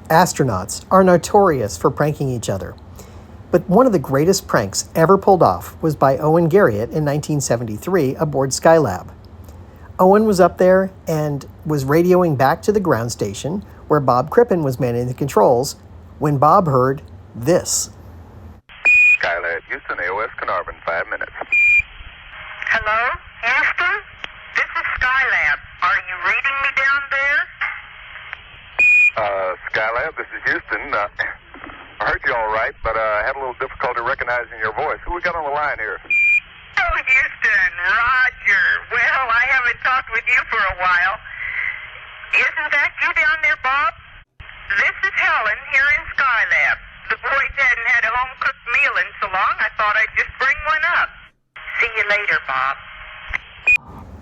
Astronauts are notorious for pranking each other. But one of the greatest pranks ever pulled off was by Owen Garriott in 1973 aboard Skylab. Owen was up there and was radioing back to the ground station where Bob Crippen was manning the controls when Bob heard this. Skylab, Houston, AOS Carnarvon, 5 minutes. Hello, Houston? This is Skylab. Are you reading me down there? Skylab, this is Houston. I heard you all right, but I had a little difficulty recognizing your voice. Who we got on the line here? Oh, Houston, Roger. Well, I haven't talked with you for a while. Isn't that you down there, Bob? This is Helen here in Skylab. The boys hadn't had a home-cooked meal in so long, I thought I'd just bring one up. See you later, Bob.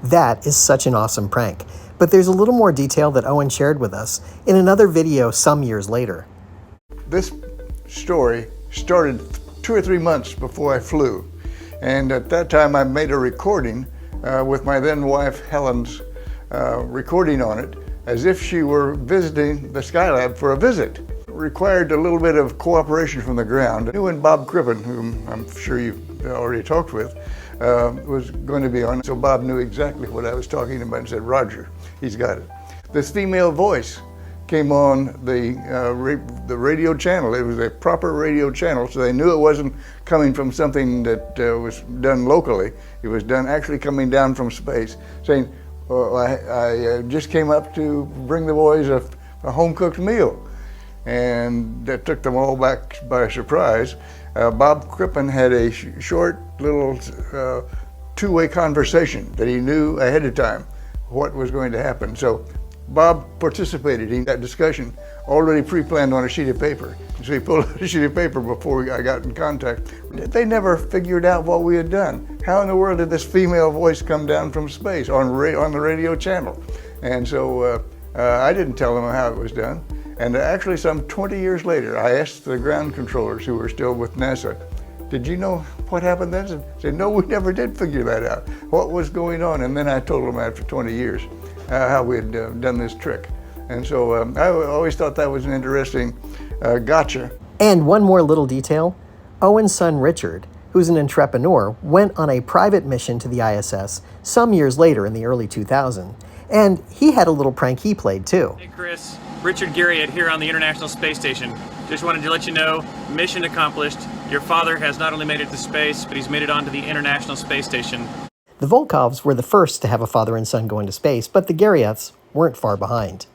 That is such an awesome prank, but there's a little more detail that Owen shared with us in another video some years later. This story started 2 or 3 months before I flew, and at that time I made a recording with my then wife Helen's recording on it as if she were visiting the Skylab for a visit. It required a little bit of cooperation from the ground. I knew when Bob Crippen, whom I'm sure you've already talked with, was going to be on. So Bob knew exactly what I was talking about and said, Roger, he's got it. This female voice came on the radio channel. It was a proper radio channel, so they knew it wasn't coming from something that was done locally. It was done actually coming down from space, saying, I just came up to bring the boys a home-cooked meal. And that took them all back by surprise. Bob Crippen had a short little two-way conversation that he knew ahead of time what was going to happen. So Bob participated in that discussion, already pre-planned on a sheet of paper. So he pulled out a sheet of paper before I got in contact. They never figured out what we had done. How in the world did this female voice come down from space on the radio channel? And so I didn't tell them how it was done. And actually some 20 years later, I asked the ground controllers who were still with NASA, did you know what happened then? They said, no, we never did figure that out. What was going on? And then I told them after 20 years how we had done this trick. And so I always thought that was an interesting gotcha. And one more little detail, Owen's son Richard, who's an entrepreneur, went on a private mission to the ISS some years later in the early 2000s. And he had a little prank he played too. Hey Chris, Richard Garriott here on the International Space Station. Just wanted to let you know, mission accomplished. Your father has not only made it to space, but he's made it onto the International Space Station. The Volkovs were the first to have a father and son go into space, but the Garriotts weren't far behind.